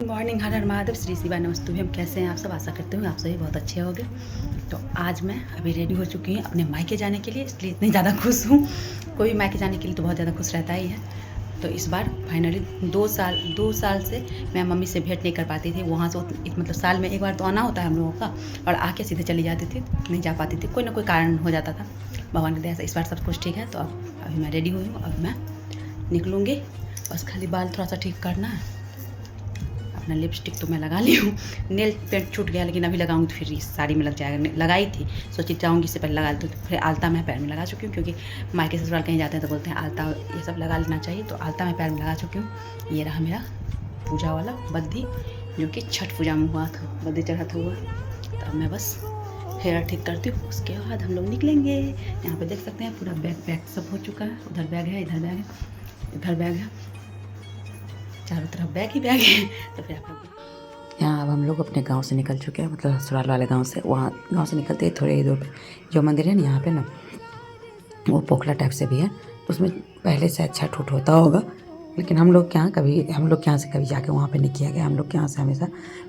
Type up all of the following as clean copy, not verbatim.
Morning, हर हर महादेव, श्री शिवा नमस्तुभ्यम। हम कैसे हैं आप सब? आशा करते हुए आप सभी बहुत अच्छे होंगे। तो आज मैं अभी रेडी हो चुकी हूँ अपने मायके जाने के लिए, इसलिए इतनी ज़्यादा खुश हूँ। कोई मायके जाने के लिए तो बहुत ज़्यादा खुश रहता ही है। तो इस बार फाइनली 2 साल से मैं मम्मी से भेंट नहीं कर पाती थी। वहाँ से मतलब साल में एक बार तो आना होता है हम लोगों का, और आके सीधे चली जाती थी, नहीं जा पाती थी, कोई ना कोई कारण हो जाता था। भगवान की दया से इस बार सब कुछ ठीक है। तो अब अभी मैं रेडी हुई हूँ, अब मैं निकलूँगी। बस खाली बाल थोड़ा सा ठीक करना है। अपना लिपस्टिक तो मैं लगा ली हूँ, नेल पेंट छूट गया, लेकिन अभी लगाऊंगी तो फिर इस साड़ी में लग जाएगा। लगाई थी, सोची जाऊँगी इससे पहले लगा ली, तो फिर आलता मैं पैर में लगा चुकी हूँ, क्योंकि मायके ससुराल कहीं जाते हैं तो बोलते हैं आलता ये सब लगा लेना चाहिए। तो आलता मैं पैर में लगा चुकी हूँ। ये रहा मेरा पूजा वाला बद्धी, जो कि छठ पूजा में हुआ था, बद्धी चढ़ा था हुआ। तो अब मैं बस हेयर ठीक करती हूँ, उसके बाद हम लोग निकलेंगे। यहाँ पर देख सकते हैं पूरा बैग सब हो चुका है। उधर बैग है, इधर बैग है, इधर बैग है, चारों तरफ बैग ही बैग है। तो फिर आप लोग यहाँ अब हम लोग अपने गांव से निकल चुके हैं, मतलब ससुराल वाले गांव से। वहाँ गांव से निकलते ही थोड़े ही दूर पे जो मंदिर है ना, यहाँ पे ना वो पोखला टाइप से भी है, तो उसमें पहले से अच्छा ठूठ होता होगा। लेकिन हम लोग के यहाँ से कभी जाके वहाँ पे नहीं किया गया। हम लोग के यहाँ से हमेशा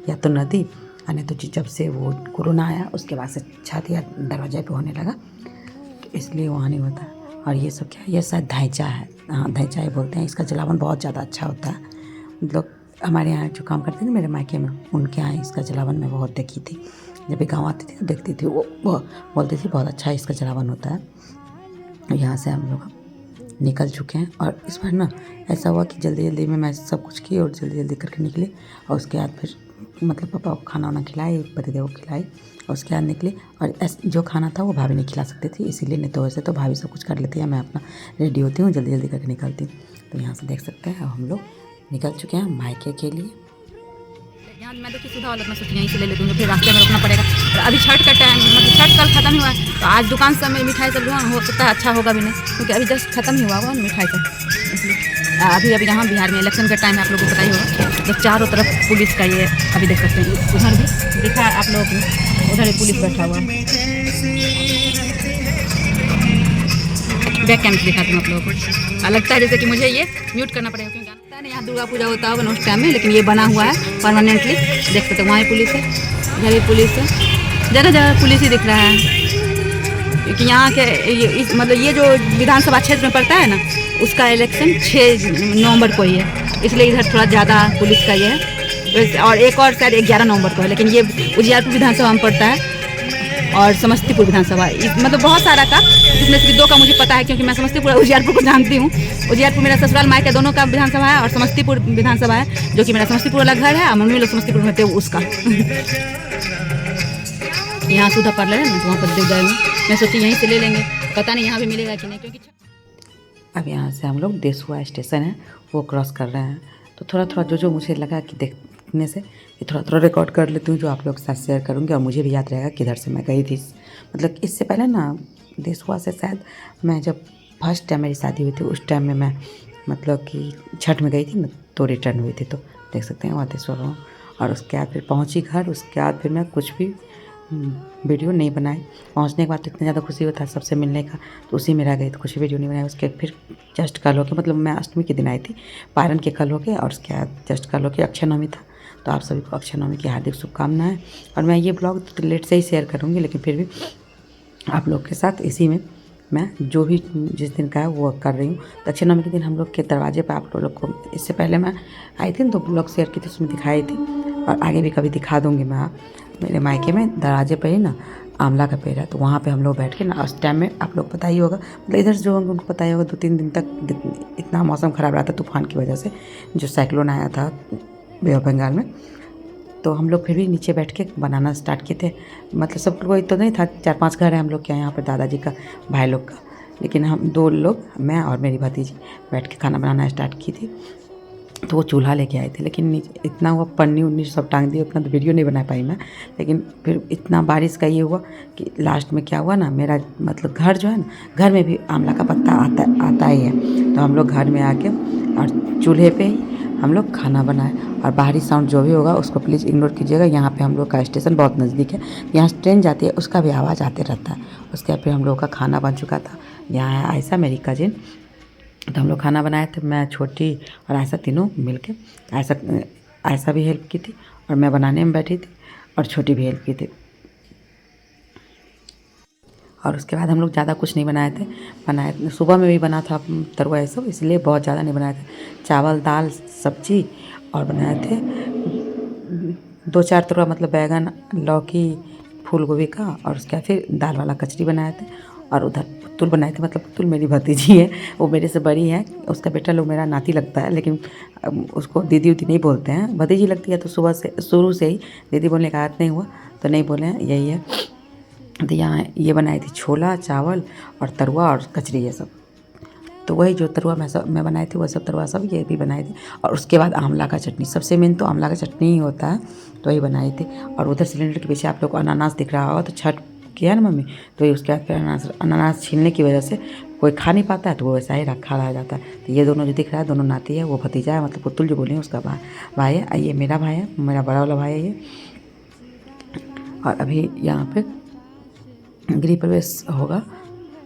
या तो नदी, या नहीं तो जब से वो कोरोना आया उसके बाद से छत या दरवाजे पे होने लगा, तो इसलिए वहाँ नहीं होता। और ये सब क्या है, ये शायद धैंचा है। हाँ, धैंचा ही बोलते हैं। इसका जलावन बहुत ज़्यादा अच्छा होता है। मतलब हमारे यहाँ जो काम करते थे मेरे मायके में, उनके यहाँ इसका जलावन मैं बहुत देखी थी। जब भी गाँव आती थी तो देखती थी, वो बोलती थी बहुत अच्छा इसका जलावन होता है। यहाँ से हम लोग निकल चुके हैं। और इस बार ना ऐसा हुआ कि जल्दी जल्दी में मैं सब कुछ की और जल्दी जल्दी करके निकली। और उसके बाद फिर मतलब पापा को खाना वाना खिलाई, पतिदेव को खिलाई, और उसके बाद निकली। और जो खाना था वो भाभी नहीं खिला सकती थी, इसीलिए, नहीं तो वैसे तो भाभी सब कुछ कर लेती है, मैं अपना रेडी होती हूँ, जल्दी जल्दी करके निकलती हूँ। तो यहाँ से देख सकते हैं अब हम लोग निकल चुके हैं मायके के लिए। यहाँ मैं देखिए सीधा वाला, मैं सोची यहीं से ले लेती हूँ, फिर रास्ते में रुकना पड़ेगा। और अभी छठ का टाइम, मतलब छठ कल खत्म हुआ है, तो आज दुकान से मैं मिठाई सब लूँगा, हो सकता है अच्छा होगा भी नहीं, क्योंकि अभी जस्ट खत्म ही हुआ हुआ मिठाई का। इसलिए अभी यहाँ बिहार में इलेक्शन का टाइम है, आप लोगों को पता ही होगा। तो चारों तरफ पुलिस का ये अभी देख सकते हैं, उधर भी दिखा आप लोगों को, उधर ही पुलिस बैठा हुआ है। बैक कैमरा दिखाती हूँ आप लोगों को। लगता है जैसे कि मुझे ये म्यूट करना पड़ेगा, क्योंकि जानता है ना यहाँ दुर्गा पूजा होता होगा ना उस टाइम में, लेकिन ये बना हुआ है परमानेंटली। देख सकते हैं वहाँ पुलिस है, इधर भी पुलिस है, जगह जगह पुलिस ही दिख रहा है। क्योंकि यहाँ के मतलब ये जो विधानसभा क्षेत्र में पड़ता है ना, उसका इलेक्शन 6 नवंबर को ही है, इसलिए इधर थोड़ा ज़्यादा पुलिस का ये है। और एक और शायद 11 नवंबर को है, लेकिन ये उजियारपुर विधानसभा में पड़ता है और समस्तीपुर विधानसभा, मतलब बहुत सारा का, जिसमें से 2 का मुझे पता है, क्योंकि मैं समस्तीपुर और उजियारपुर को जानती हूँ। उजियारपुर मेरा ससुराल मायका दोनों का विधानसभा है, और समस्तीपुर विधानसभा है, जो कि मेरा समस्तीपुर वाला घर है, और मम्मी लोग समस्तीपुर में थे उसका। यहाँ सुधा पार्लर है ना, तो वहाँ पर देख गए हूँ, मैं सोची यहीं से ले लेंगे, पता नहीं यहाँ भी मिलेगा कि नहीं। क्योंकि अब यहाँ से हम लोग देसुआ स्टेशन है वो क्रॉस कर रहे हैं। तो थोड़ा थोड़ा जो मुझे लगा कि देखने से ये थोड़ा थोड़ा रिकॉर्ड कर लेती हूँ, जो आप लोग के साथ शेयर करूँगी, और मुझे भी याद रहेगा किधर से मैं गई थी। मतलब इससे पहले ना देसुआ से शायद मैं जब फर्स्ट टाइम मेरी शादी हुई थी, उस टाइम में मैं मतलब कि छठ में गई थी ना, तो रिटर्न हुई थी। तो देख सकते हैं वहाँ देसुआ गाँव। और उसके बाद फिर पहुँची घर। उसके बाद फिर मैं कुछ भी वीडियो नहीं बनाई। पहुंचने के बाद तो इतना ज़्यादा खुशी होता है सबसे मिलने का, तो उसी में रह गई, तो कुछ वीडियो नहीं बनाई। उसके फिर जस्ट कल हो के, मतलब मैं अष्टमी के दिन आई थी, पारण के कल हो के, और उसके बाद जस्ट कल हो के अक्षय नवमी था। तो आप सभी को अक्षय नवमी की हार्दिक शुभकामनाएं। और मैं ये ब्लॉग तो लेट से ही शेयर करूँगी, लेकिन फिर भी आप लोग के साथ इसी में मैं जो भी जिस दिन का है वो कर रही हूँ। तो अक्षय नवमी के दिन हम लोग के दरवाजे पर आप लोग को, इससे पहले मैं आई थी तो ब्लॉग शेयर की थी, उसमें दिखाई थी, और आगे भी कभी दिखा दूँगी मैं। मेरे मायके में दरवाजे पर ही ना आंवला का पेड़ है, तो वहाँ पे हम लोग बैठ के ना, उस टाइम में आप लोग पता ही होगा, मतलब इधर से जो होंगे उनको पता ही होगा, 2-3 दिन तक इतना मौसम ख़राब रहा था तूफान की वजह से, जो साइक्लोन आया था बे ऑफ बंगाल में। तो हम लोग फिर भी नीचे बैठ के बनाना स्टार्ट किए थे। मतलब सब कोई तो नहीं था, 4-5 घर है हम लोग के यहाँ पर, दादाजी का, भाई लोग का, लेकिन हम 2 लोग, मैं और मेरी भतीजी, बैठ के खाना बनाना स्टार्ट की थी। तो वो चूल्हा लेके आए थे, लेकिन इतना हुआ पन्नी उन्नी सब टांग दी, उतना तो वीडियो नहीं बना पाई मैं। लेकिन फिर इतना बारिश का ये हुआ कि लास्ट में क्या हुआ ना, मेरा मतलब घर जो है ना, घर में भी आंवला का पत्ता आता ही है। तो हम लोग घर में आके और चूल्हे पे ही हम लोग खाना बनाए। और बाहरी साउंड जो भी होगा उसको प्लीज़ इग्नोर कीजिएगा। यहाँ पे हम लोग का स्टेशन बहुत नज़दीक है, यहाँ से ट्रेन जाती है, उसका भी आवाज़ आते रहता है। उसके बाद फिर हम लोग का खाना बन चुका था। यहाँ है आयशा मेरी कजिन, तो हम लोग खाना बनाए थे, मैं, छोटी और आयशा, तीनों मिल के। आयशा आयशा भी हेल्प की थी और मैं बनाने में बैठी थी और छोटी भी हेल्प की थी। और उसके बाद हम लोग ज़्यादा कुछ नहीं बनाए सुबह में भी बना था तरुआ ये सब, इसलिए बहुत ज़्यादा नहीं बनाए थे। चावल दाल सब्जी और बनाए थे 2-4 तरुआ, मतलब बैगन लौकी फूल गोभी का, और उसके बाद फिर दाल वाला कचरी बनाए थे। और उधर पुतुल बनाए थे, मतलब पुतुल मेरी भतीजी है, वो मेरे से बड़ी है, उसका बेटा लोग मेरा नाती लगता है, लेकिन उसको दीदी उदी नहीं बोलते हैं, भतीजी लगती है। तो सुबह से शुरू से ही दीदी बोलने का आदत नहीं हुआ तो नहीं बोले हैं, यही है। तो यहाँ ये बनाई थी छोला चावल और तरुआ और कचरी ये सब। तो वही जो तरुआ मैं बनाई थी वह सब तरुआ सब ये भी बनाई थी। और उसके बाद आंवला का चटनी, सबसे मेन तो आंवला का चटनी ही होता है, तो वही बनाई थी। और उधर सिलेंडर के पीछे आप लोग को अनानास दिख रहा होगा, तो छठ किया ना मम्मी, तो उसके बाद फिर अनानास छीलने की वजह से कोई खा नहीं पाता है, तो वो वैसा ही रखा रह जाता है। तो ये दोनों जो दिख रहा है दोनों नाती है, वो भतीजा है, मतलब पुतुल जो बोले उसका भाई है, ये मेरा भाई है, मेरा बड़ा वाला भाई है ये। और अभी यहाँ पे गृह प्रवेश होगा,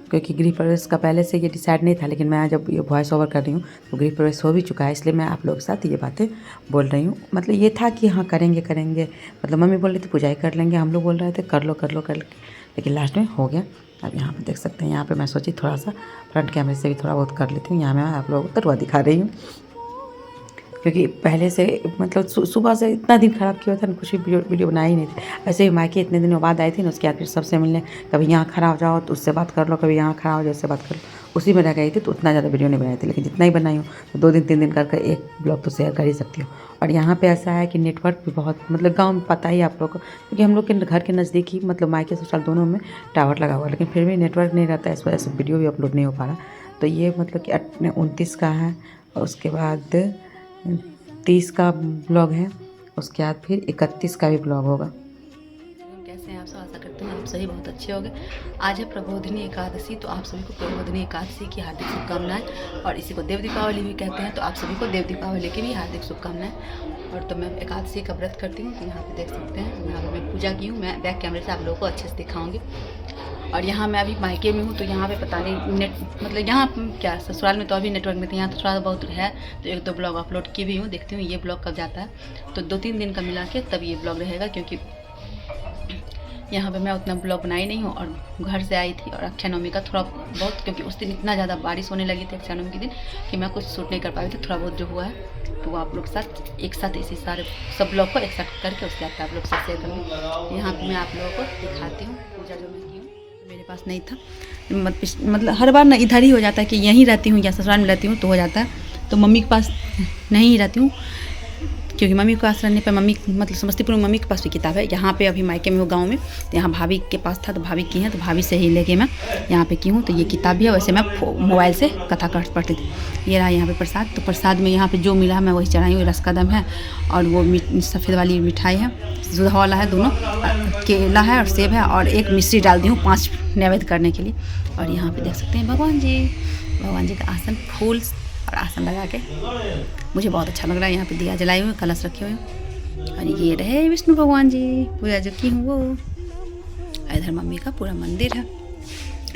क्योंकि गृह प्रवेश का पहले से ये डिसाइड नहीं था, लेकिन मैं जब ये वॉइस ओवर कर रही हूँ तो गृह प्रवेश हो भी चुका है, इसलिए मैं आप लोगों के साथ ये बातें बोल रही हूँ। मतलब ये था कि हाँ करेंगे, मतलब मम्मी बोल रही थी पूजा ही कर लेंगे, हम लोग बोल रहे थे कर लो, लेकिन लास्ट में हो गया। अब यहाँ पे देख सकते हैं, यहाँ पे मैं सोची थोड़ा सा फ्रंट कैमरे से भी थोड़ा बहुत कर लेती हूँ। यहाँ मैं आप लोगों को तरुआ दिखा रही हूँ, क्योंकि पहले से मतलब सुबह से इतना दिन ख़राब किया था ना, कुछ भी वीडियो बनाई ही नहीं थी। ऐसे ही मायके इतने दिनों बाद आई थी ना, उसके बाद फिर सबसे मिलने, कभी यहाँ खड़ा हो जाओ तो उससे बात कर लो, कभी यहाँ खड़ा हो जाओ उससे बात कर लो, उसी में रह गई थी। तो उतना ज़्यादा वीडियो नहीं बनाई थी, लेकिन जितना ही बनाई हूँ तो 2 दिन 3 दिन करके एक ब्लॉग तो शेयर कर ही सकती हूँ। और यहाँ पे ऐसा है कि नेटवर्क भी बहुत, मतलब गाँव में पता ही आप लोग को, क्योंकि हम लोग के घर के नज़दीक ही, मतलब मायके ससुराल दोनों में टावर लगा हुआ, लेकिन फिर भी नेटवर्क नहीं रहता है, इस वजह से वीडियो भी अपलोड नहीं हो पा रहा। तो ये मतलब कि 29 का है, और उसके बाद 30 का ब्लॉग है, उसके बाद फिर 31 का भी ब्लॉग होगा। कैसे हैं आप सब? आशा करते हैं आप सभी बहुत अच्छे होंगे। आज है प्रबोधिनी एकादशी, तो आप सभी को प्रबोधिनी एकादशी की हार्दिक शुभकामनाएं। और इसी को देव दीपावली भी कहते हैं, तो आप सभी को देव दीपावली की भी हार्दिक शुभकामनाएं। और तो मैं एकादशी का व्रत करती हूँ, तो यहाँ पे देख सकते हैं, यहाँ पर मैं पूजा की हूँ। मैं बैक कैमरे से आप लोगों को अच्छे से दिखाऊँगी। और यहाँ मैं अभी मायके में हूँ, तो यहाँ पे पता नहीं नेट, मतलब यहाँ क्या ससुराल में तो अभी नेटवर्क नहीं था, यहाँ तो थोड़ा बहुत है। तो 1-2 ब्लॉग अपलोड की भी हूँ, देखती हूँ ये ब्लॉग कब जाता है। तो 2-3 दिन का मिला के तब ये ब्लॉग रहेगा, क्योंकि यहाँ पे मैं उतना ब्लॉग बनाई नहीं हूँ, और घर से आई थी। और अक्षय नवमी का थोड़ा बहुत, क्योंकि उस दिन इतना ज़्यादा बारिश होने लगी थी अक्षय नवमी के दिन, कि मैं कुछ शूट नहीं कर पाई थी। थोड़ा बहुत जो हुआ है तो वो आप लोग साथ एक साथ इसी सारे सब ब्लॉग को एक साथ करके उसके बाद आप लोग से शेयर करूँगी। यहाँ पर मैं आप लोगों को दिखाती हूँ पूजा जो मैं की हूँ। मेरे पास नहीं था, मतलब हर बार ना इधर ही हो जाता है कि यहीं रहती हूँ या ससुराल में रहती हूँ तो हो जाता है। तो मम्मी के पास नहीं रहती हूँ, क्योंकि मम्मी के पास रहने पर मम्मी, मतलब समस्तीपुर में मम्मी के पास भी किताब है। यहाँ पे अभी मायके में हूँ गाँव में, तो यहाँ भाभी के पास था, तो भाभी की है, तो भाभी से ही लेके मैं यहाँ पे की हूँ। तो ये किताब भी है, वैसे मैं मोबाइल से कथा पढ़ती थी। ये रहा यहाँ पे प्रसाद, तो प्रसाद में यहाँ पे जो मिला मैं वही चढ़ाई हूँ। रसकदम है, और वो सफ़ेद वाली मिठाई है, दूधा वाला है, दोनों केला है और सेब है, और एक मिश्री डाल दी हूँ 5 नैवेद्य करने के लिए। और यहाँ पे देख सकते हैं भगवान जी का आसन, फूल और आसन लगा के मुझे बहुत अच्छा लग रहा है। यहाँ पे दिया जलाई हुई, कलश रखे हुए, और ये रहे विष्णु भगवान जी, पूजा जो की हूँ वो। इधर मम्मी का पूरा मंदिर है,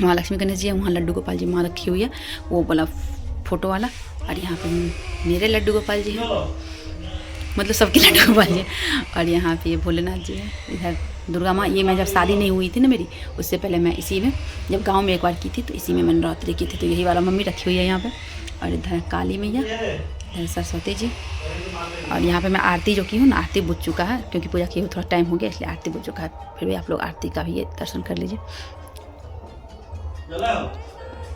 वहाँ लक्ष्मी गणेश जी है, वहाँ लड्डू गोपाल जी माँ रखी हुई है, वो वाला फोटो वाला। और यहाँ पे मेरे लड्डू गोपाल जी हैं, मतलब सबके लड्डू गोपाल जी। और यहाँ पे ये भोलेनाथ जी है, इधर दुर्गा माँ। ये मैं जब शादी नहीं हुई थी ना मेरी, उससे पहले मैं इसी में, जब गांव में एक बार की थी, तो इसी में मैंने नवरात्रि की थी, तो यही वाला मम्मी रखी हुई है यहाँ पे। और इधर काली मैया, इधर सरस्वती जी। और यहाँ पे मैं आरती जो की हूँ ना, आरती बुझ चुका है, क्योंकि पूजा की हुई थोड़ा टाइम हो गया, इसलिए आरती बुझ चुका है। फिर भी आप लोग आरती का भी ये दर्शन कर लीजिए।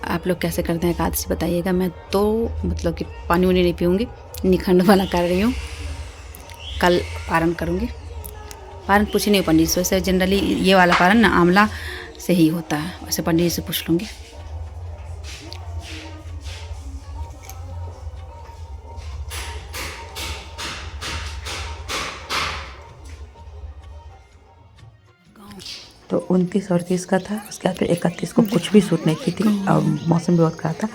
आप लोग कैसे करते हैं एकादशी बताइएगा। मैं तो मतलब कि पानी वानी नहीं पीऊँगी, निखंड वाला कर रही हूँ। कल पारण करूँगी। पारण पूछी नहीं पंडित से, वैसे जनरली ये वाला पारण ना आंवला से ही होता है, वैसे पंडित से पूछ लूँगी। तो 29 और 30 का था, उसके बाद फिर 31 को कुछ भी शूट नहीं की थी, और मौसम भी बहुत खराब था।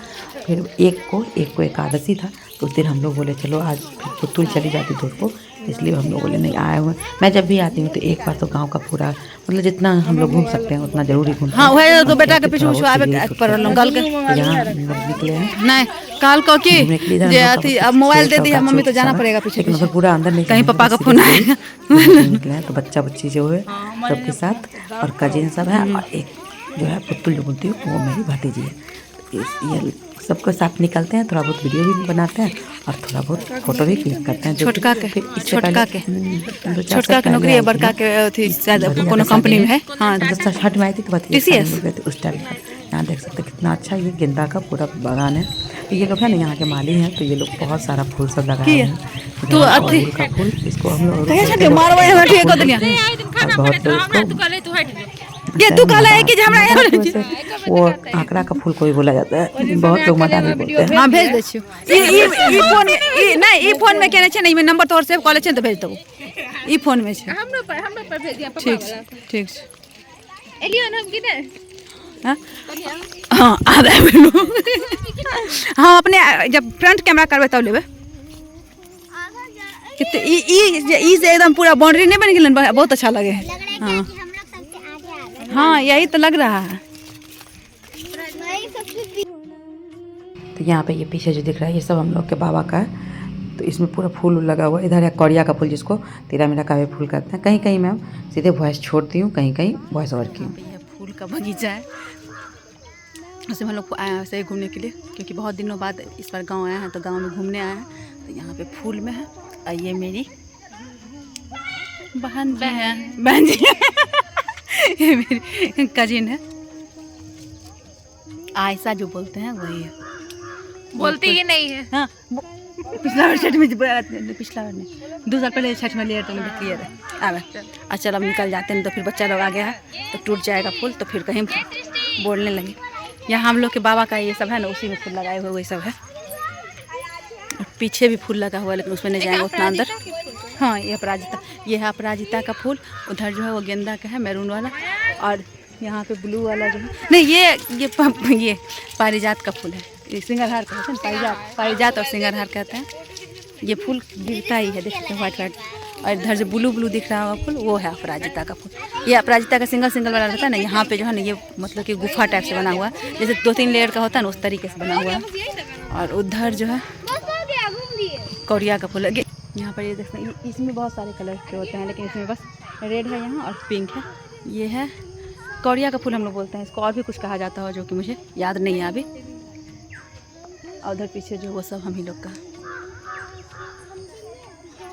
फिर एक को एकादशी था, तो उस दिन हम लोग बोले चलो आज पुतुल चली जाती दूर को, इसलिए हम लोग बोले नहीं आए हुए। मैं जब भी आती हूँ तो एक बार तो गांव का पूरा मतलब जितना हम लोग घूम सकते हैं उतना जरूरी घूमते हैं। हाँ वही तो बेटा के पीछे आवे पर गल के यहाँ हम लोग निकले हैं नहीं काल को की घूमने के लिए। जे अथी अब मोबाइल दे दी मम्मी तो जाना पड़ेगा पीछे लेकिन पूरा अंदर नहीं कहीं पापा का फोन आएगा। निकले हैं तो बच्चा बच्ची जो है सबके साथ और कजिन सब है और एक जो है पुतुल जो बोलती हूँ वो मेरी भतीजी है। ये सबके साथ निकलते हैं, थोड़ा बहुत वीडियो भी बनाते हैं और थोड़ा बहुत फोटो भी क्लिक करते हैं। छोटका के नौकरी है, बड़का के थी शायद कोनो कंपनी में है। हाँ छठ में आई थी तो TCS उस टाइम का। यहाँ देख सकते हैं कितना अच्छा ये गेंदा का पूरा बागान है। तो ये लोग है ना यहाँ के माली हैं, तो ये लोग बहुत सारा फूल सब लगाए हैं। तो अड़हुल का फूल इसको हम लोग ये तू कहला है कि हमरा वो आंकड़ा का फूल कोई बोला जाता है, बहुत लोग मदानी बोलते हैं। हां भेज दे छियो। ई फोन नहीं ई फोन में केने छै नहीं मैं नंबर तोर सेव कॉल छै तो भेज देबो। ई फोन में छै हमरो पर भेज दिया पापा। ठीक छै एलियो हम कि ने हां आ रहा हां अपने जब फ्रंट कैमरा करबे तब लेबे। कितने ई से एकदम पूरा बाउंड्री नहीं बन गेलन, बहुत अच्छा लगे है। हां हाँ यही तो लग रहा है। तो यहाँ पे ये पीछे जो दिख रहा है ये सब हम लोग के बाबा का है। तो इसमें पूरा फूल लगा हुआ है। इधर है कौड़िया का फूल जिसको तेरा मेरा कावे फूल कहते हैं। कहीं कहीं मैं सीधे वॉइस छोड़ती हूँ, कहीं कहीं वॉइस ओवर की हूँ। ये फूल का बगीचा है, उसमें हम लोग आए हैं ऐसे ही घूमने के लिए, क्योंकि बहुत दिनों बाद इस बार गाँव आए हैं तो गाँव में घूमने आए हैं। तो यहाँ पे फूल में है और ये मेरी बहन जी ये मेरी कजिन है आयशा जो बोलते हैं वही है। बोलती ही नहीं है। हाँ पिछला बार छठ में पिछला बार नहीं 2 साल पहले छठ में लिया तो क्लियर है। अब चल अब निकल जाते हैं तो फिर बच्चा लोग आ गया है तो टूट जाएगा फूल, तो फिर कहीं बोलने लगे। यहाँ हम लोग के बाबा का ये सब है ना, उसी में फूल लगाए हुए वही सब है। पीछे भी फूल लगा हुआ है लेकिन उसमें नहीं जाएंगे उतना अंदर। हाँ ये अपराजिता, ये है अपराजिता का फूल। उधर जो है वो गेंदा का है मैरून वाला, और यहाँ पे ब्लू वाला जो है नहीं ये पारिजात का फूल है। ये सिंगारहार का होता है ना, पारिजात और सिंगारहार कहते हैं। ये फूल गिरता ही है, देख सकते हैं वाइट वाइट। और इधर जो ब्लू दिख रहा है फूल वो है अपराजिता का फूल। ये अपराजिता का सिंगल वाला रहता है ना, यहाँ पे जो है ना ये मतलब कि गुफा टाइप से बना हुआ है, जैसे 2-3 लेयर का होता है ना उस तरीके से बना हुआ है। और उधर जो है कौड़िया का फूल है। यहाँ पर ये देख सकते हैं, इसमें बहुत सारे कलर के होते हैं लेकिन इसमें बस रेड है यहाँ और पिंक है। ये है कौड़िया का फूल हम लोग बोलते हैं इसको, और भी कुछ कहा जाता है जो कि मुझे याद नहीं है अभी। और उधर पीछे जो वो सब हम ही लोग का।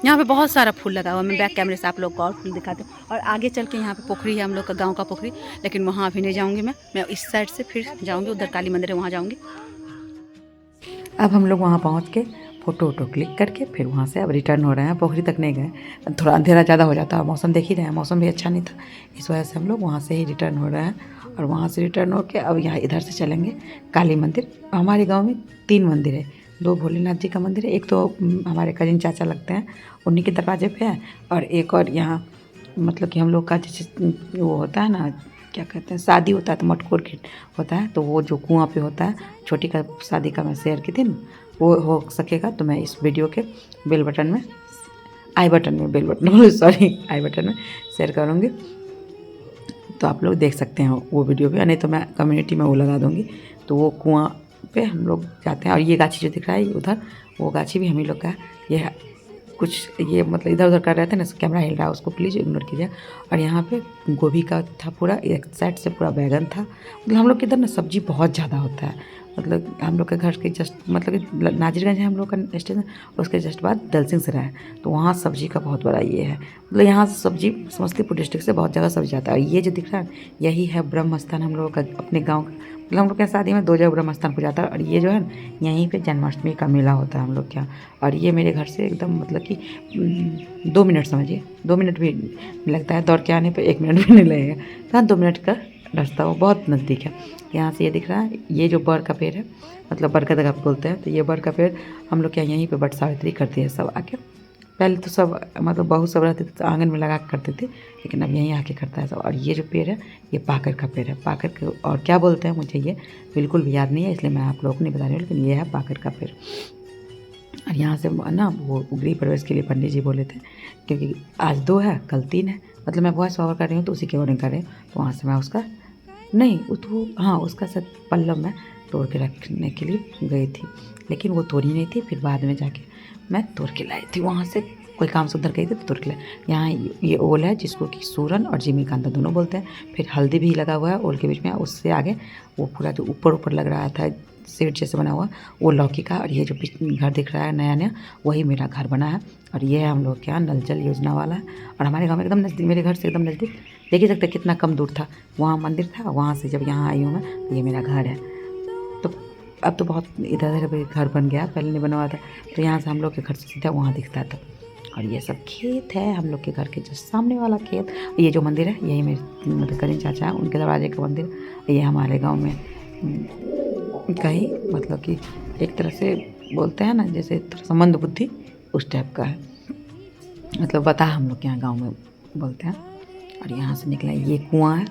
यहाँ पे बहुत सारा फूल लगा हुआ है। मैं बैक कैमरे से आप लोग को और फूल दिखाते हूँ। और आगे चल के यहाँ पे पोखरी है हम लोग का, गाँव का पोखरी, लेकिन वहाँ अभी नहीं जाऊँगी मैं इस साइड से फिर जाऊँगी, उधर काली मंदिर है वहाँ जाऊँगी। अब हम लोग वहाँ पहुँच के फ़ोटो क्लिक करके फिर वहाँ से अब रिटर्न हो रहे हैं। पोखरी तक नहीं गए, थोड़ा अंधेरा ज़्यादा हो जाता है, मौसम देख ही रहे हैं, मौसम भी अच्छा नहीं था, इस वजह से हम लोग वहाँ से ही रिटर्न हो रहे हैं। और वहाँ से रिटर्न होकर अब यहाँ इधर से चलेंगे काली मंदिर। हमारे गांव में 3 मंदिर है, 2 भोलेनाथ जी का मंदिर है, एक तो हमारे कजिन चाचा लगते हैं उन्हीं के दरवाजे पे है, और एक और यहाँ मतलब कि हम लोग का जैसे वो होता है ना क्या कहते हैं शादी होता है तो मटकोर गेट होता है, तो वो जो कुआं पे होता है छोटी का शादी का मैं शेयर की थी ना, वो हो सकेगा तो मैं इस वीडियो के आई बटन में शेयर करूँगी, तो आप लोग देख सकते हैं वो वीडियो भी, नहीं तो मैं कम्युनिटी में वो लगा दूँगी। तो वो कुआं पे हम लोग जाते हैं। और ये गाछी जो दिख रहा है उधर, वो गाछी भी हम ही लोग का है। ये कुछ ये मतलब इधर उधर कर रहे थे ना, कैमरा हिल रहा है, उसको प्लीज़ इग्नोर कीजिए। और यहाँ पे गोभी का था पूरा, एक साइड से पूरा बैगन था। मतलब हम लोग के इधर ना सब्जी बहुत ज़्यादा होता है, मतलब हम लोग के घर के जस्ट मतलब कि नाजिरगंज है हम लोग का स्टेशन, उसके जस्ट बाद दलसिंह सराय है, तो वहाँ सब्जी का बहुत बड़ा ये है। मतलब यहाँ सब्जी समस्तीपुर डिस्ट्रिक्ट से बहुत जगह सब्जी आता है। और ये जो दिख रहा है यही है ब्रह्म स्थान हम लोग का, अपने गाँव का। मतलब हम लोग के शादी में 2 जगह ब्रह्म स्थान को जाता है। और ये जो है यहीं पे जन्माष्टमी का मेला होता है हम लोग क्या। और ये मेरे घर से एकदम मतलब कि 2 मिनट समझिए, 2 मिनट भी नहीं लगता है, दौड़ के आने पे 1 मिनट भी नहीं लगेगा, तो 2 मिनट का रास्ता वो बहुत नज़दीक है। यहाँ से ये दिख रहा है ये जो बर का पेड़ है, मतलब बरगद का बोलते हैं, तो ये बर का पेड़ हम लोग क्या यहीं पे बट सावित्री करते हैं सब आके। पहले तो सब मतलब बहू सब रहते थे तो आंगन में लगा कर करते थे, लेकिन अब यहीं आके करता है सब। और ये जो पेड़ है ये पाकर का पेड़ है, पाकर के और क्या बोलते हैं मुझे ये बिल्कुल भी याद नहीं है, इसलिए मैं आप लोगों को नहीं बता रही हूँ, लेकिन ये है पाकर का पेड़। और यहाँ से ना वो गृह प्रवेश के लिए पंडित जी बोले थे, क्योंकि आज 2 है कल 3 है, मतलब मैं वॉइस ओवर कर रही हूँ तो उसी के अकॉर्डिंग कर रही हूँ। तो वहाँ से मैं उसका नहीं तो हाँ उसका सब पल्लव मैं तोड़ के रखने के लिए गई थी, लेकिन वो तोड़ी नहीं थी। फिर बाद में जाके मैं तोड़ के लाई थी, वहाँ से कोई काम से उधर गई थी तो तोड़ के लाई। यहाँ ये ओल है जिसको कि सूरन और जिमीकांता दोनों बोलते हैं। फिर हल्दी भी लगा हुआ है ओल के बीच में। उससे आगे वो पूरा जो ऊपर लग रहा था सेट जैसे बना हुआ वो लौकी का। और ये जो घर दिख रहा है नया नया वही मेरा घर बना है। और ये है हम लोग के यहाँ नल जल योजना वाला है। और हमारे गाँव में एकदम नज़दीक, मेरे घर से एकदम नज़दीक, देख ही सकते कितना कम दूर था। वहाँ मंदिर था, वहाँ से जब यहाँ आई हूँ मैं तो ये मेरा घर है। तो अब तो बहुत इधर उधर घर बन गया, पहले नहीं बना हुआ था। तो यहाँ से हम लोग के घर से सीधा वहाँ दिखता था। और ये सब खेत है हम लोग के घर के जस्ट सामने वाला खेत। ये जो मंदिर है यही मेरे मतलब करीम चाचा है, उनके दरवाजे का मंदिर। ये हमारे गांव में कहीं मतलब कि एक तरह से बोलते हैं ना जैसे थोड़ा सा मंद बुद्धि उस टाइप का है, मतलब बता हम लोग के यहाँ गाँव में बोलते हैं। और यहाँ से निकला ये कुआँ है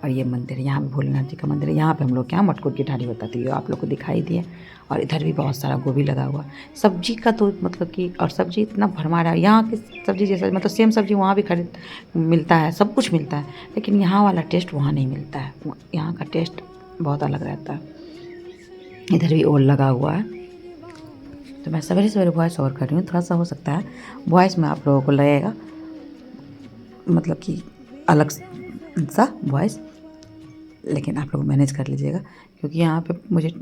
और ये मंदिर है, यहाँ पे भोलेनाथ जी का मंदिर है। यहाँ पे हम लोग के यहाँ मटकुर की ढाडी बताती है, आप लोग को दिखाई दिए। और इधर भी बहुत सारा गोभी लगा हुआ। सब्जी का तो मतलब कि और सब्जी इतना भरमार है यहाँ की सब्जी जैसा, मतलब सेम सब्जी वहाँ भी खरीद मिलता है, सब कुछ मिलता है, लेकिन यहाँ वाला टेस्ट वहाँ नहीं मिलता है। यहाँ का टेस्ट बहुत अलग रहता है। इधर भी ओल लगा हुआ है। तो मैं सवेरे सवेरे वॉइस ओवर कर रही हूँ, थोड़ा सा हो सकता है वॉइस में आप लोगों को लगेगा मतलब कि अलग सा वॉइस, लेकिन आप लोग मैनेज कर लीजिएगा। क्योंकि यहाँ पे मुझे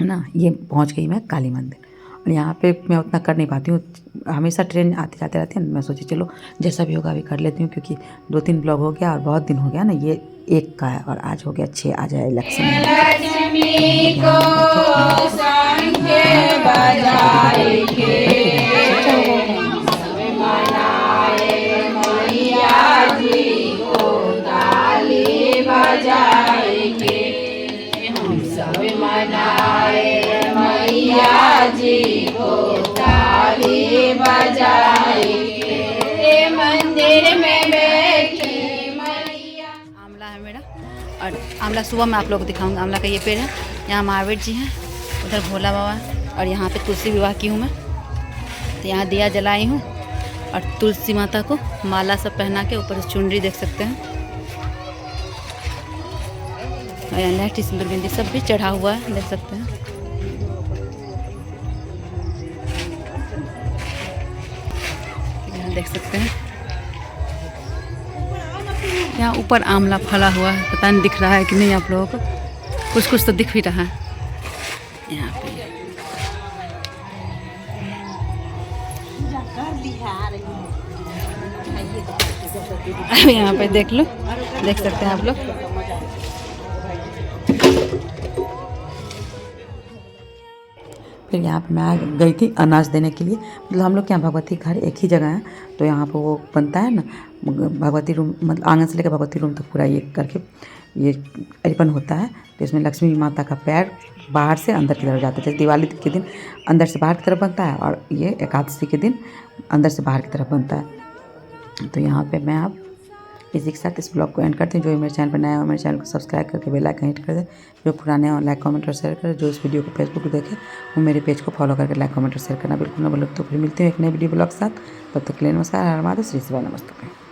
ना ये पहुँच गई मैं काली मंदिर, और यहाँ पे मैं उतना कर नहीं पाती हूँ, हमेशा ट्रेन आते जाते रहती है। मैं सोची चलो जैसा भी होगा अभी कर लेती हूँ, क्योंकि 2-3 ब्लॉग हो गया और बहुत दिन हो गया ना, ये 1 का है और आज हो गया 6, आ जाए इलेक्शन आंवला है मेरा। और आंवला सुबह मैं आप लोगों को दिखाऊंगा। आंवला का ये पेड़ है, यहाँ महावीर जी हैं, उधर भोला बाबा है, और यहाँ पे तुलसी विवाह की हूँ मैं। तो यहाँ दिया जलाई हूँ और तुलसी माता को माला सब पहना के ऊपर से चुनरी देख सकते हैं, और यहाँ लहठी सिंदूर बिंदी सब भी चढ़ा हुआ है, देख सकते हैं। यहाँ देख सकते हैं यहाँ ऊपर आंवला फला हुआ है, पता नहीं दिख रहा है कि नहीं आप लोगों को, कुछ कुछ तो दिख भी रहा है यहाँ पे। यहाँ पे देख लो, देख सकते हैं आप लोग। फिर यहाँ पे मैं आ गई थी अनाज देने के लिए। मतलब हम लोग के यहाँ भगवती घर एक ही जगह है, तो यहाँ पे वो बनता है ना भगवती रूम, मतलब आंगन से लेकर भगवती रूम तक पूरा ये करके ये अरिपन होता है। तो इसमें लक्ष्मी माता का पैर बाहर से अंदर की तरफ जाता है। जैसे दिवाली के दिन अंदर से बाहर की तरफ बनता है, और ये एकादशी के दिन अंदर से बाहर की तरफ बनता है। तो यहाँ पे मैं अब इसी के साथ इस ब्लॉग को एंड करते हैं। जो मेरे चैनल पर नया हो मेरे चैनल को सब्सक्राइब करके बेल आइकन हिट कर दे। जो पुराने हो लाइक कमेंट और शेयर करें। जो इस वीडियो को फेसबुक पर देखे वो मेरे पेज को फॉलो करके लाइक कमेंट और शेयर करना बिल्कुल ना भूलें। तो फिर मिलते हैं एक नए वीडियो ब्लॉग के साथ। तब तक के लिए नमस्कार, हर महादेव, श्री शिवाय, नमस्ते।